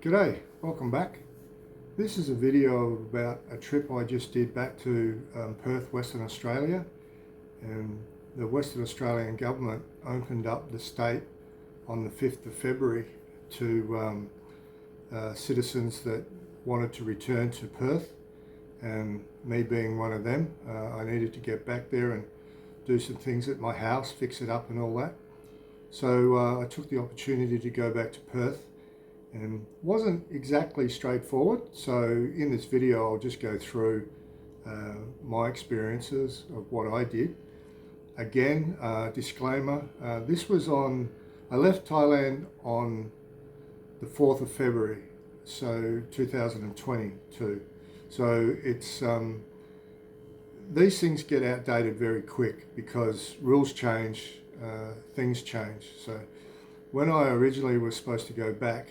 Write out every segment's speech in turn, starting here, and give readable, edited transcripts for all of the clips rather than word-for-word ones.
G'day, welcome back. This is a video about a trip I just did back to Perth, Western Australia. And the Western Australian government opened up the state on the 5th of February to citizens that wanted to return to Perth, and me being one of them. I needed to get back there and do some things at my house, fix it up and all that. So I took the opportunity to go back to Perth, and wasn't exactly straightforward. So in this video I'll just go through my experiences of what I did. Again, disclaimer, I left Thailand on the 4th of February, so 2022. So it's these things get outdated very quick because rules change, things change. So when I originally was supposed to go back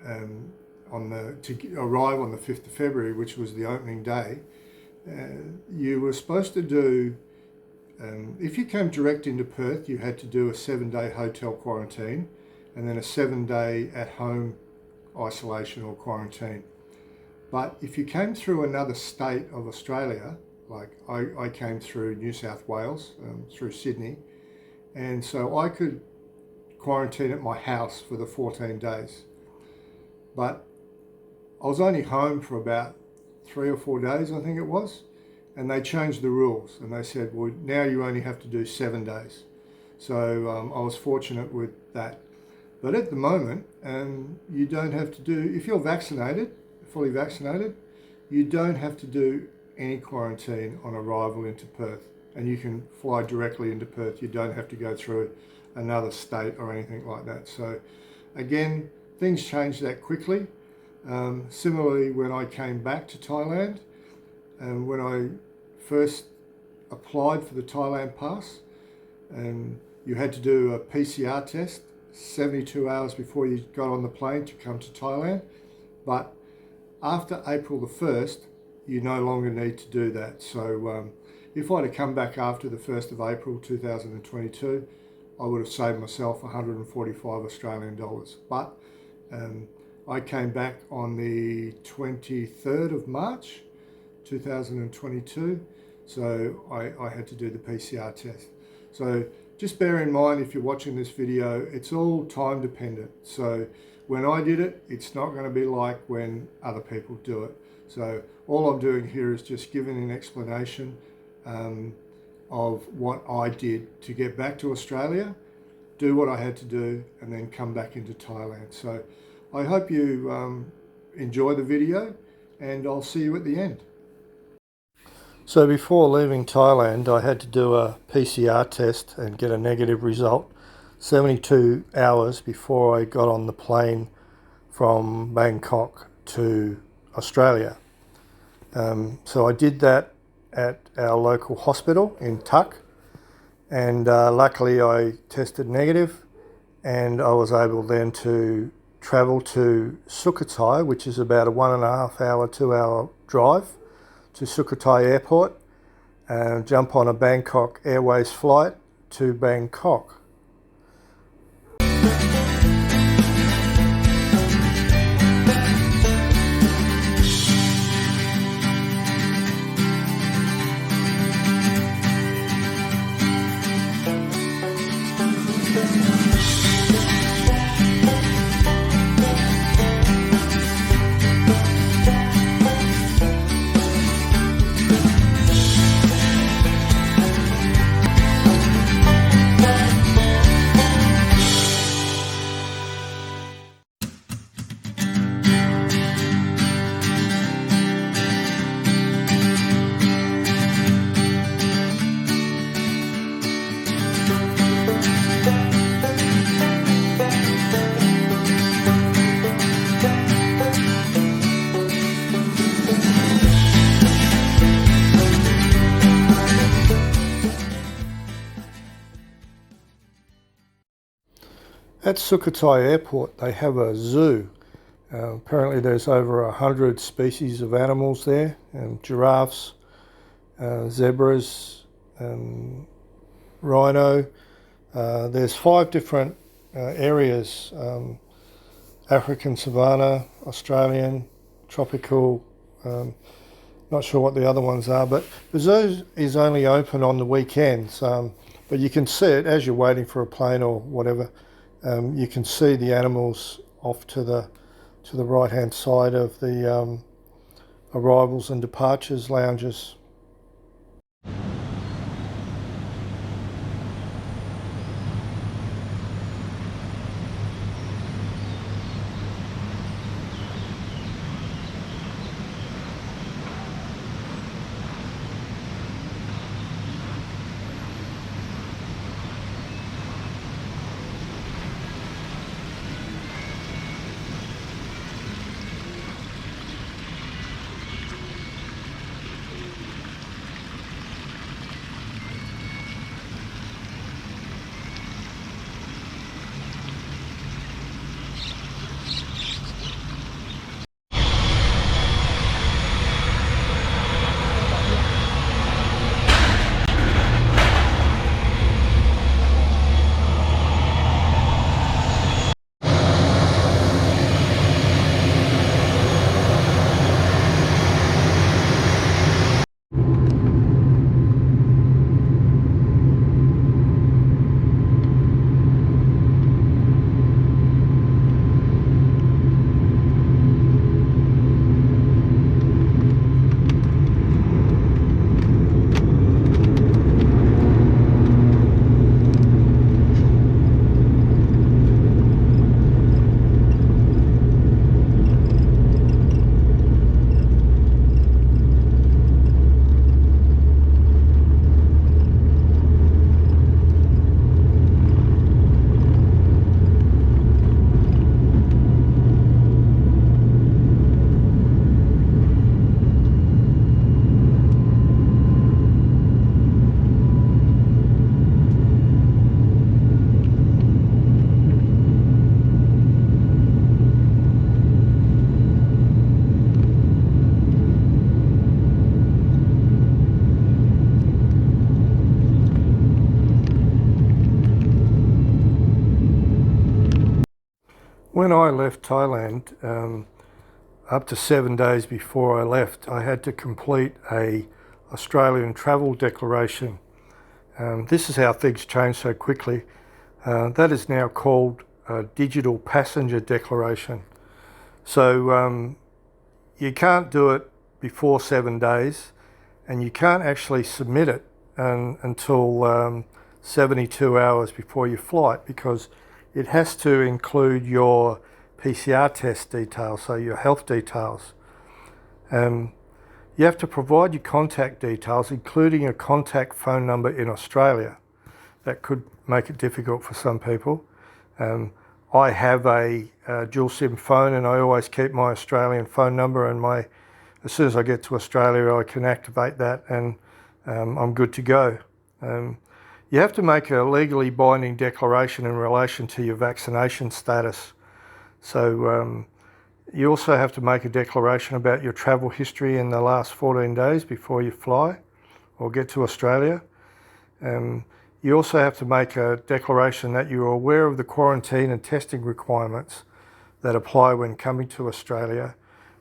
to arrive on the 5th of February, which was the opening day, you were supposed to do, if you came direct into Perth, you had to do a 7-day hotel quarantine and then a 7-day at-home isolation or quarantine. But if you came through another state of Australia, like I came through New South Wales, through Sydney, and so I could quarantine at my house for the 14 days. But I was only home for about 3 or 4 days, I think it was, and they changed the rules and they said, well, now you only have to do 7 days. So I was fortunate with that. But at the moment, you don't have to do, if you're vaccinated, fully vaccinated, you don't have to do any quarantine on arrival into Perth, and you can fly directly into Perth. You don't have to go through another state or anything like that. So again, things change that quickly. Similarly, when I came back to Thailand, and when I first applied for the Thailand pass, you had to do a PCR test 72 hours before you got on the plane to come to Thailand. But after April the 1st, you no longer need to do that. So if I'd have come back after the 1st of April 2022, I would have saved myself 145 Australian dollars. But I came back on the 23rd of March 2022, so I had to do the PCR test. So just bear in mind, if you're watching this video, it's all time dependent. So when I did it, it's not going to be like when other people do it. So all I'm doing here is just giving an explanation of what I did to get back to Australia, do what I had to do, and then come back into Thailand. So I hope you enjoy the video, and I'll see you at the end. So before leaving Thailand, I had to do a PCR test and get a negative result 72 hours before I got on the plane from Bangkok to Australia. So I did that at our local hospital in Tuck, and luckily I tested negative, and I was able then to travel to Sukhothai, which is about a 1.5 hour, 2 hour drive to Sukhothai Airport, and jump on a Bangkok Airways flight to Bangkok. At Sukhothai Airport, they have a zoo. Apparently there's over 100 species of animals there, giraffes, zebras, rhino. There's 5 different areas African savanna, Australian, tropical, not sure what the other ones are, but the zoo is only open on the weekends. But you can see it as you're waiting for a plane or whatever. You can see the animals off to the right-hand side of the arrivals and departures lounges. When I left Thailand, up to 7 days before I left, I had to complete a Australian travel declaration. This is how things change so quickly. That is now called a digital passenger declaration. So you can't do it before 7 days, and you can't actually submit it until 72 hours before your flight, because it has to include your PCR test details, so your health details. You have to provide your contact details, including a contact phone number in Australia. That could make it difficult for some people. I have a dual SIM phone, and I always keep my Australian phone number, and as soon as I get to Australia, I can activate that, and I'm good to go. You have to make a legally binding declaration in relation to your vaccination status. So you also have to make a declaration about your travel history in the last 14 days before you fly or get to Australia. You also have to make a declaration that you are aware of the quarantine and testing requirements that apply when coming to Australia,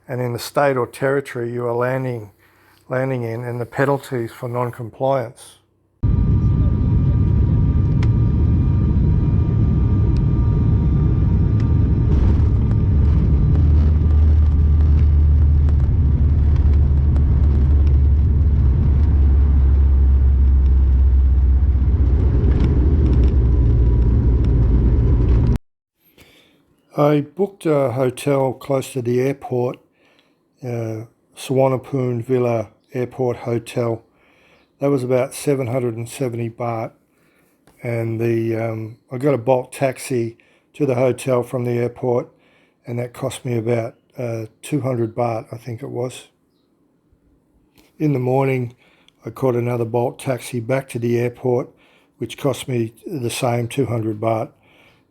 and in the state or territory you are landing in, and the penalties for non-compliance. I booked a hotel close to the airport, Suvarnabhumi Villa Airport Hotel. That was about 770 baht, and I got a bulk taxi to the hotel from the airport, and that cost me about 200 baht, I think it was. In the morning, I caught another bulk taxi back to the airport, which cost me the same 200 baht,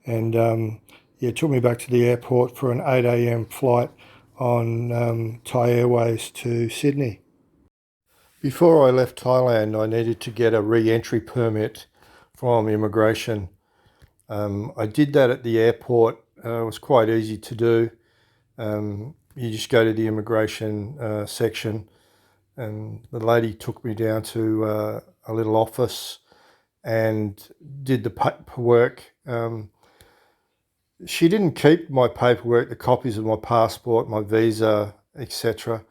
and it took me back to the airport for an 8 a.m. flight on Thai Airways to Sydney. Before I left Thailand, I needed to get a re-entry permit from immigration. I did that at the airport was quite easy to do. You just go to the immigration section, and the lady took me down to a little office and did the paperwork. She didn't keep my paperwork, the copies of my passport, my visa, etc.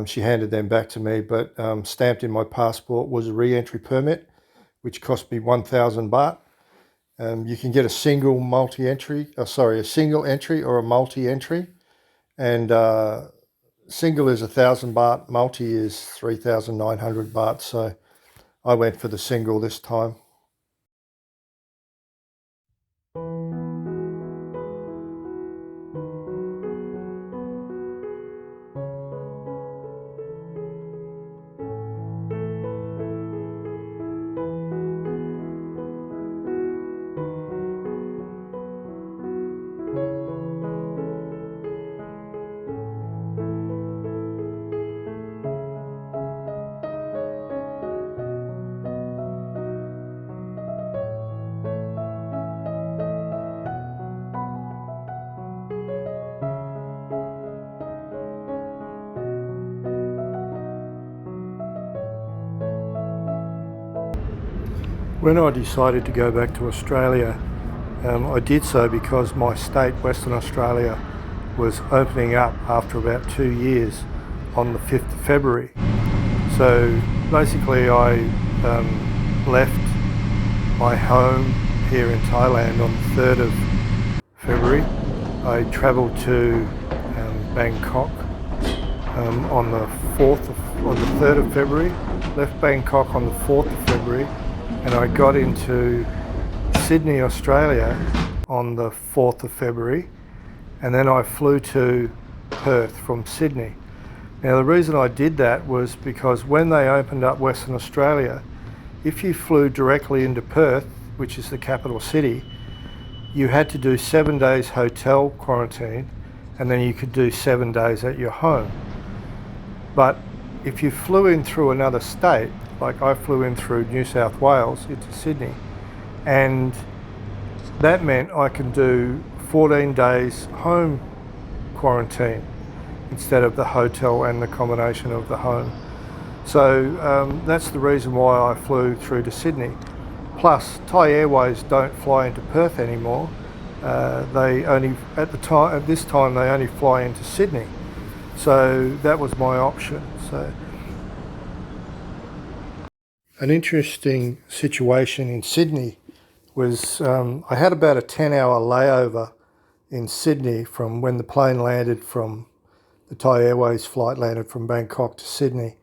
She handed them back to me, but stamped in my passport was a re-entry permit, which cost me 1,000 baht. You can get a single entry or a multi-entry, and single is 1,000 baht, multi is 3,900 baht. So I went for the single this time. When I decided to go back to Australia, I did so because my state, Western Australia, was opening up after about 2 years on the 5th of February. So basically I left my home here in Thailand on the 3rd of February. I travelled to Bangkok on the 3rd of February, left Bangkok on the 4th of February, and I got into Sydney, Australia on the 4th of February, and then I flew to Perth from Sydney. Now the reason I did that was because when they opened up Western Australia, if you flew directly into Perth, which is the capital city, you had to do 7 days hotel quarantine, and then you could do 7 days at your home. But if you flew in through another state, like I flew in through New South Wales into Sydney, and that meant I can do 14 days home quarantine instead of the hotel and the combination of the home. So that's the reason why I flew through to Sydney. Plus, Thai Airways don't fly into Perth anymore. They only, at this time, they only fly into Sydney. So that was my option. So an interesting situation in Sydney was I had about a 10-hour layover in Sydney from when the plane landed from the Thai Airways flight landed from Bangkok to Sydney.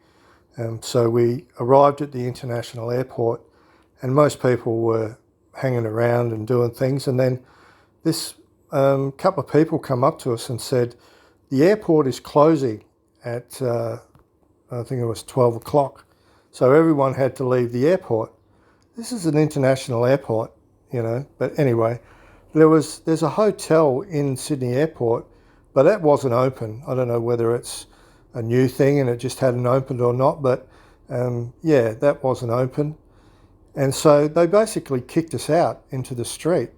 So we arrived at the international airport, and most people were hanging around and doing things. And then this couple of people come up to us and said, the airport is closing at, I think it was 12 o'clock. So everyone had to leave the airport. This is an international airport, you know. But anyway, there's a hotel in Sydney Airport, but that wasn't open. I don't know whether it's a new thing and it just hadn't opened or not, but yeah, that wasn't open. And so they basically kicked us out into the street.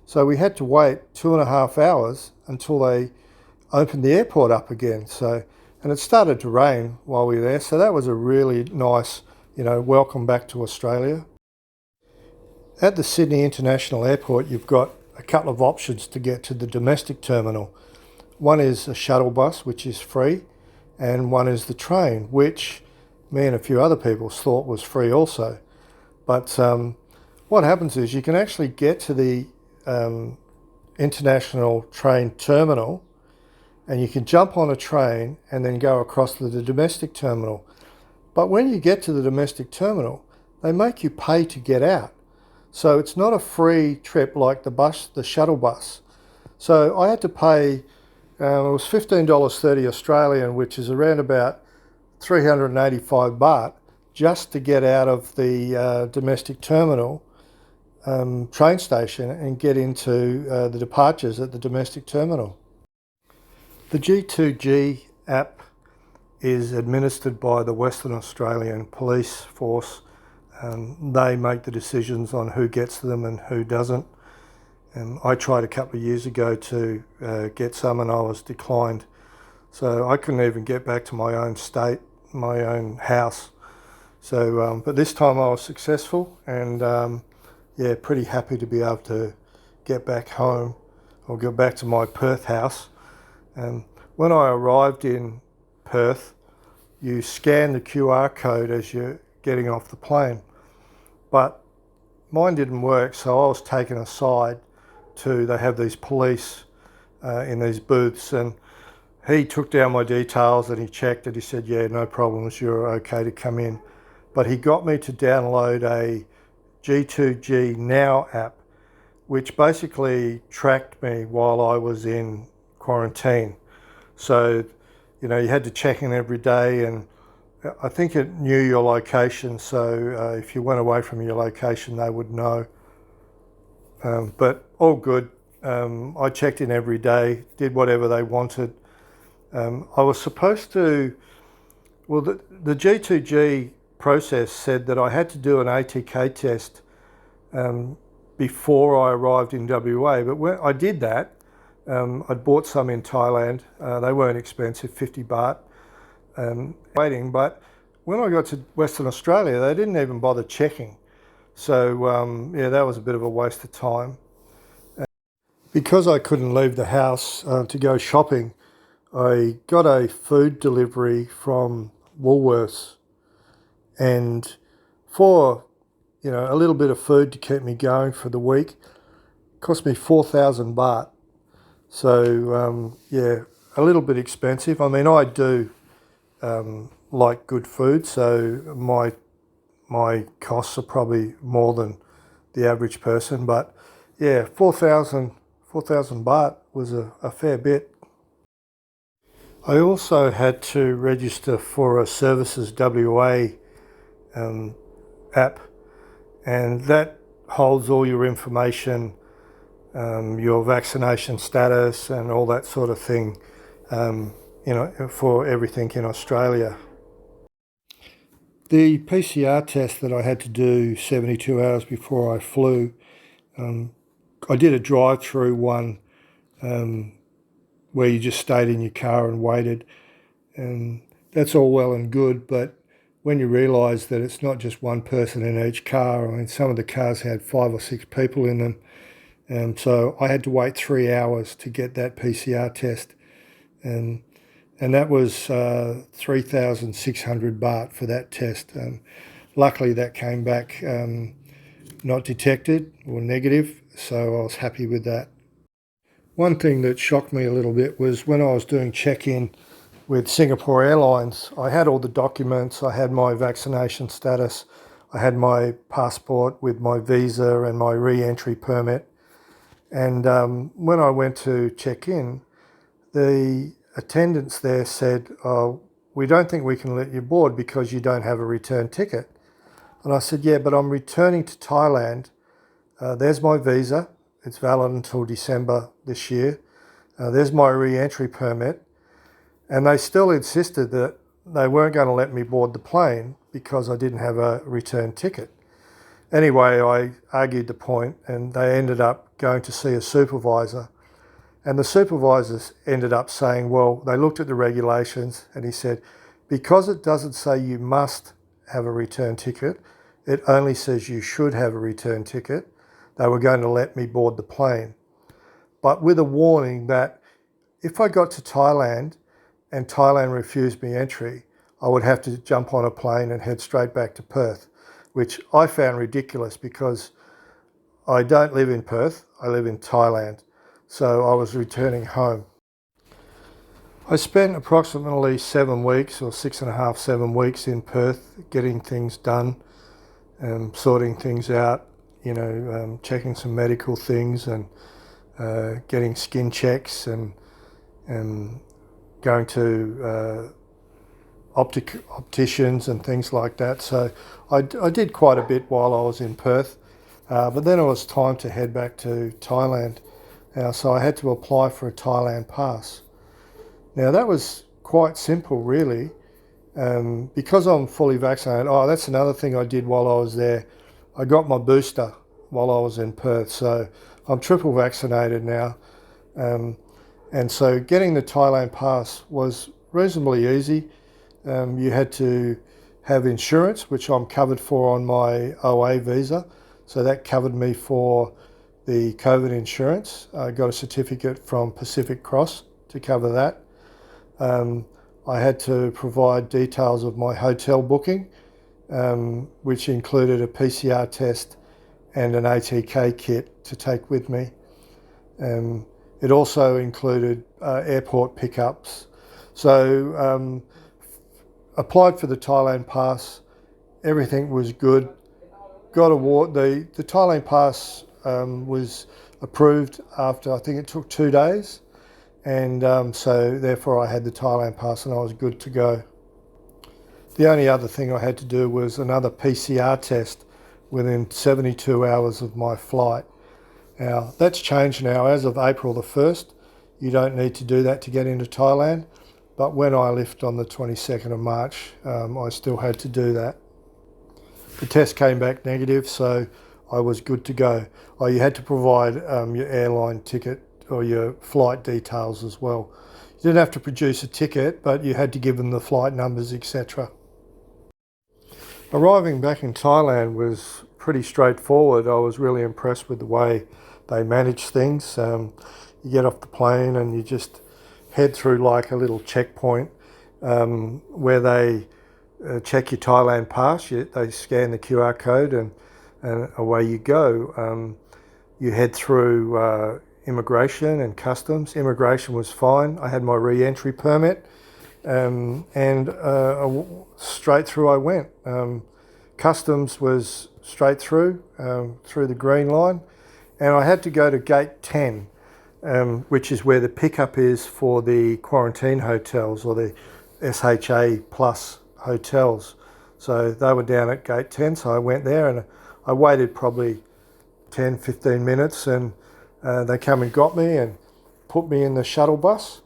So we had to wait 2.5 hours until they opened the airport up again. So, and it started to rain while we were there. So that was a really nice, you know, welcome back to Australia. At the Sydney International Airport, you've got a couple of options to get to the domestic terminal. One is a shuttle bus, which is free, and one is the train, which me and a few other people thought was free also. But what happens is you can actually get to the international train terminal, and you can jump on a train and then go across to the domestic terminal. But when you get to the domestic terminal, they make you pay to get out. So it's not a free trip like the shuttle bus. So I had to pay, it was $15.30 Australian, which is around about 385 baht, just to get out of the domestic terminal train station and get into the departures at the domestic terminal. The G2G app is administered by the Western Australian Police Force. They make the decisions on who gets them and who doesn't. I tried a couple of years ago to get some, and I was declined. So I couldn't even get back to my own state, my own house. So, but this time I was successful, and yeah, pretty happy to be able to get back home or go back to my Perth house. And when I arrived in Perth, you scan the QR code as you're getting off the plane. But mine didn't work, so I was taken aside they have these police in these booths, and he took down my details and he checked it. He said, yeah, no problems, you're okay to come in. But he got me to download a G2G Now app, which basically tracked me while I was in quarantine. So, you know, you had to check in every day, and I think it knew your location. So if you went away from your location, they would know. But all good. I checked in every day, did whatever they wanted. I was supposed to, well, the G2G process said that I had to do an ATK test before I arrived in WA, but when I did that, I'd bought some in Thailand. They weren't expensive, 50 baht, waiting, but when I got to Western Australia, they didn't even bother checking. So yeah, that was a bit of a waste of time. Because I couldn't leave the house to go shopping, I got a food delivery from Woolworths, and for, you know, a little bit of food to keep me going for the week, cost me 4,000 baht. So yeah, a little bit expensive. I mean, I do like good food, so my costs are probably more than the average person, but yeah, 4,000 baht was a fair bit. I also had to register for a Services WA app, and that holds all your information, your vaccination status and all that sort of thing, you know, for everything in Australia. The PCR test that I had to do 72 hours before I flew, I did a drive-through one where you just stayed in your car and waited. And that's all well and good, but when you realise that it's not just one person in each car, I mean, some of the cars had 5 or 6 people in them, and so I had to wait 3 hours to get that PCR test, and that was 3,600 baht for that test. Luckily, that came back not detected or negative, so I was happy with that. One thing that shocked me a little bit was when I was doing check-in with Singapore Airlines, I had all the documents, I had my vaccination status, I had my passport with my visa and my re-entry permit. And when I went to check in, the attendants there said, oh, we don't think we can let you board because you don't have a return ticket. And I said, yeah, but I'm returning to Thailand. There's my visa. It's valid until December this year. There's my re-entry permit. And they still insisted that they weren't going to let me board the plane because I didn't have a return ticket. Anyway, I argued the point, and they ended up going to see a supervisor. And the supervisors ended up saying, well, they looked at the regulations, and he said, because it doesn't say you must have a return ticket, it only says you should have a return ticket. They were going to let me board the plane, but with a warning that if I got to Thailand and Thailand refused me entry, I would have to jump on a plane and head straight back to Perth, which I found ridiculous because I don't live in Perth, I live in Thailand. So I was returning home. I spent approximately 7 weeks, or 6.5, 7 weeks in Perth, getting things done, sorting things out, you know, checking some medical things and getting skin checks and going to opticians and things like that. So I did quite a bit while I was in Perth, but then it was time to head back to Thailand. So I had to apply for a Thailand pass. Now that was quite simple really, because I'm fully vaccinated. Oh, that's another thing I did while I was there. I got my booster while I was in Perth, so I'm triple vaccinated now. And so getting the Thailand pass was reasonably easy. You had to have insurance, which I'm covered for on my OA visa. So that covered me for the COVID insurance. I got a certificate from Pacific Cross to cover that. I had to provide details of my hotel booking, which included a PCR test and an ATK kit to take with me. It also included airport pickups. So applied for the Thailand pass, everything was good. Got award. The Thailand pass was approved after, I think it took 2 days. And so therefore I had the Thailand pass and I was good to go. The only other thing I had to do was another PCR test within 72 hours of my flight. Now that's changed now. As of April the 1st, you don't need to do that to get into Thailand. But when I left on the 22nd of March, I still had to do that. The test came back negative, so I was good to go. Oh, you had to provide your airline ticket or your flight details as well. You didn't have to produce a ticket, but you had to give them the flight numbers, etc. Arriving back in Thailand was pretty straightforward. I was really impressed with the way they manage things. You get off the plane and you just head through like a little checkpoint where they check your Thailand pass. They scan the QR code and away you go. You head through immigration and customs. Immigration was fine. I had my re-entry permit and straight through I went. Customs was straight through the green line, and I had to go to gate 10, which is where the pickup is for the quarantine hotels or the SHA plus hotels. So they were down at gate 10, so I went there and I waited probably 10-15 minutes, and they come and got me and put me in the shuttle bus,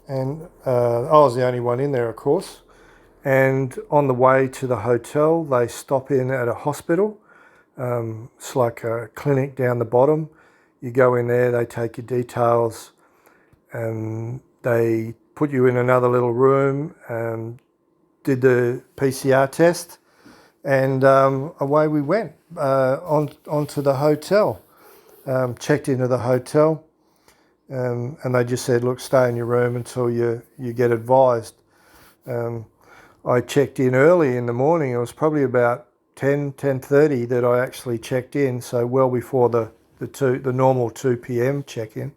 and I was the only one in there, of course. And on the way to the hotel, they stop in at a hospital. It's like a clinic down the bottom. You go in there, they take your details, and they put you in another little room, did the PCR test, and away we went onto the hotel. Checked into the hotel, and they just said, look, stay in your room until you get advised. I checked in early in the morning. It was probably about 10:30 that I actually checked in, so well before the normal 2 p.m. check-in.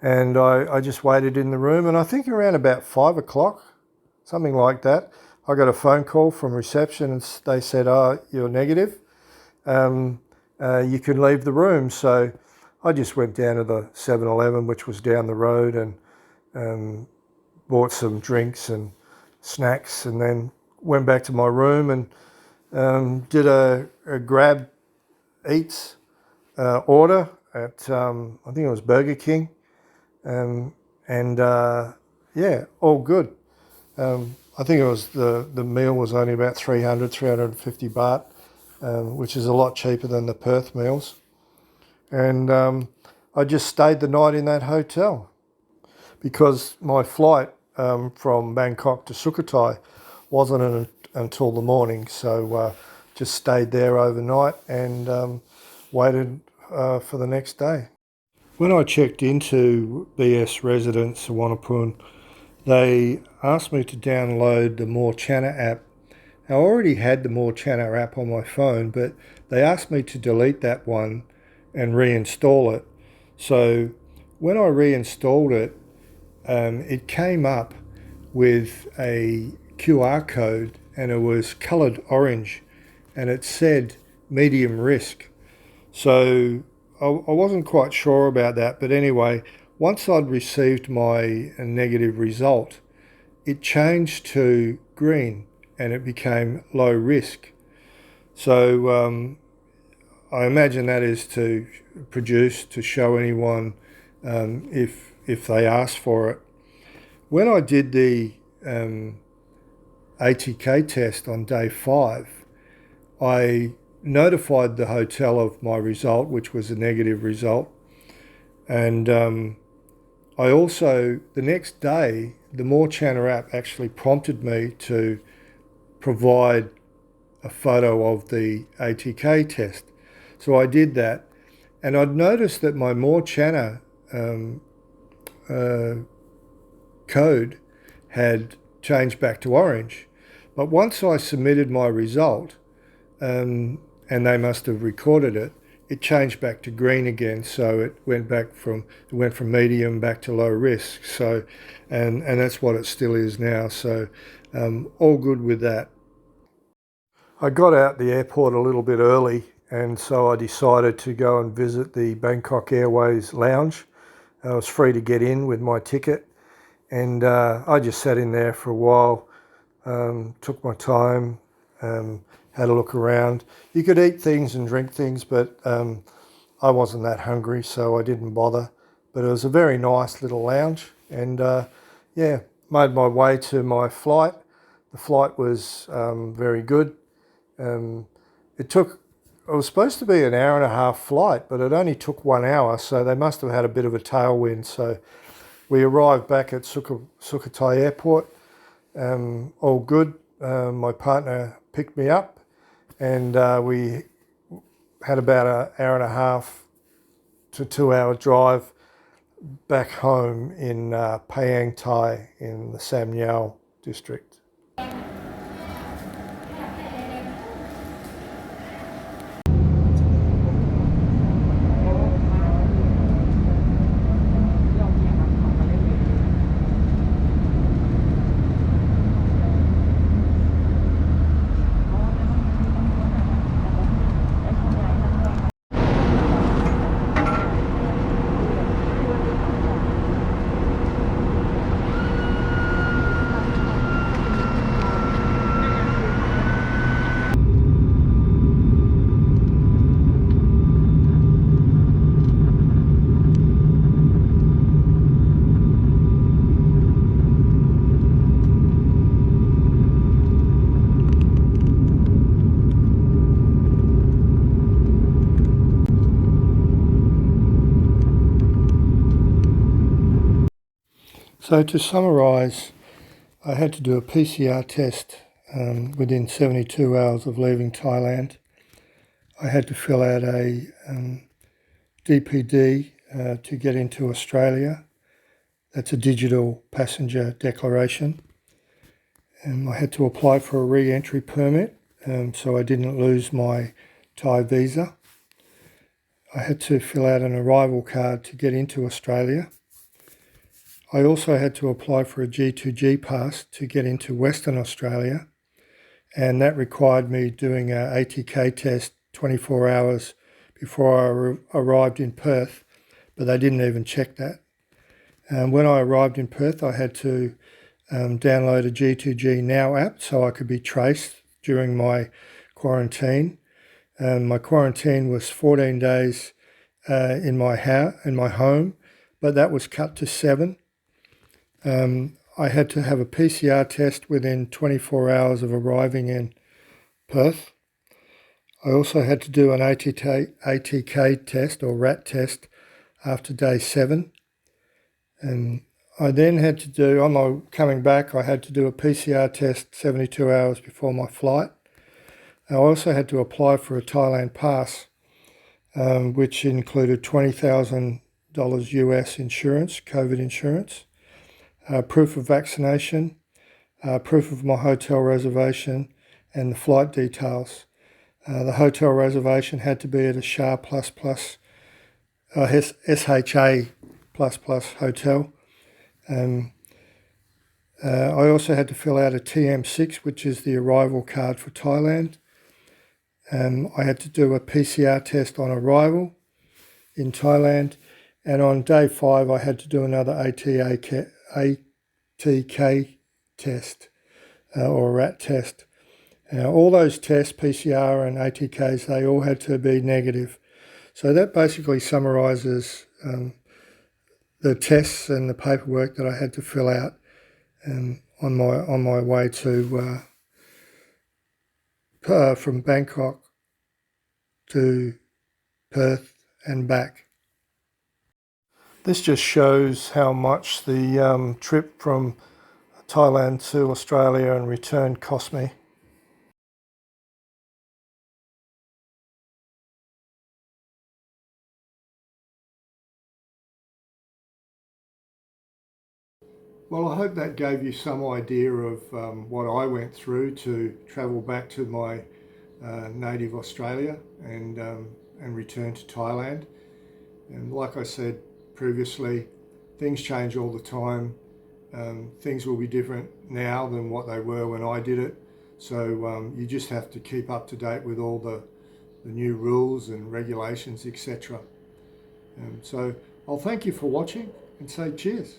And I just waited in the room, and I think around about 5 o'clock, something like that, I got a phone call from reception, and they said, oh, you're negative. You can leave the room. So I just went down to the 7-Eleven, which was down the road, and bought some drinks and snacks, and then went back to my room and did a grab eats order at I think it was Burger King, yeah, all good. I think it was the meal was only about 350 baht, which is a lot cheaper than the Perth meals. And I just stayed the night in that hotel because my flight from Bangkok to Sukhothai wasn't until the morning. So just stayed there overnight and waited for the next day. When I checked into BS Residence Suvarnabhumi, they asked me to download the Morechana app. Now, I already had the Morechana app on my phone, but they asked me to delete that one and reinstall it. So when I reinstalled it, it came up with a QR code, and it was coloured orange, and it said medium risk. So I wasn't quite sure about that, but anyway, once I'd received my negative result, it changed to green and it became low risk. So I imagine that is to show anyone if they ask for it. When I did the ATK test on day 5, I notified the hotel of my result, which was a negative result. And I also, the next day, the Morechana app actually prompted me to provide a photo of the ATK test. So I did that, and I'd noticed that my Morechana code had changed back to orange. But once I submitted my result, and they must have recorded it, it changed back to green again. So it went from medium back to low risk. So, and that's what it still is now. So, all good with that. I got out the airport a little bit early, and so I decided to go and visit the Bangkok Airways lounge. I was free to get in with my ticket, and I just sat in there for a while, took my time, had a look around. You could eat things and drink things, but I wasn't that hungry, so I didn't bother. But it was a very nice little lounge, and yeah, made my way to my flight. The flight was very good. It was supposed to be an hour and a half flight, but it only took 1 hour, so they must have had a bit of a tailwind. So we arrived back at Sukhothai Airport, all good. My partner picked me up, and we had about an hour and a half to 2 hour drive back home in Payang Thai in the Sam Nyao district. So to summarise, I had to do a PCR test within 72 hours of leaving Thailand. I had to fill out a DPD to get into Australia. That's a digital passenger declaration. I had to apply for a re-entry permit so I didn't lose my Thai visa. I had to fill out an arrival card to get into Australia. I also had to apply for a G2G pass to get into Western Australia, and that required me doing an ATK test 24 hours before I arrived in Perth, but they didn't even check that. When I arrived in Perth, I had to download a G2G Now app so I could be traced during my quarantine. My quarantine was 14 days in my home, but that was cut to 7. I had to have a PCR test within 24 hours of arriving in Perth. I also had to do an ATK test or RAT test after day 7. And I then had to do, on my coming back, I had to do a PCR test 72 hours before my flight. I also had to apply for a Thailand pass, which included $20,000 US insurance, COVID insurance. Proof of vaccination, proof of my hotel reservation, and the flight details. The hotel reservation had to be at a SHA++, SHA++ hotel. I also had to fill out a TM6, which is the arrival card for Thailand. I had to do a PCR test on arrival in Thailand, and on day 5 I had to do another ATK test or RAT test. All those tests, PCR and ATKs, they all had to be negative. So that basically summarises the tests and the paperwork that I had to fill out on my way to from Bangkok to Perth and back. This just shows how much the trip from Thailand to Australia and return cost me. Well, I hope that gave you some idea of what I went through to travel back to my native Australia and return to Thailand. And like I said previously, things change all the time. Things will be different now than what they were when I did it. So you just have to keep up to date with all the new rules and regulations, etc. So I'll thank you for watching and say cheers.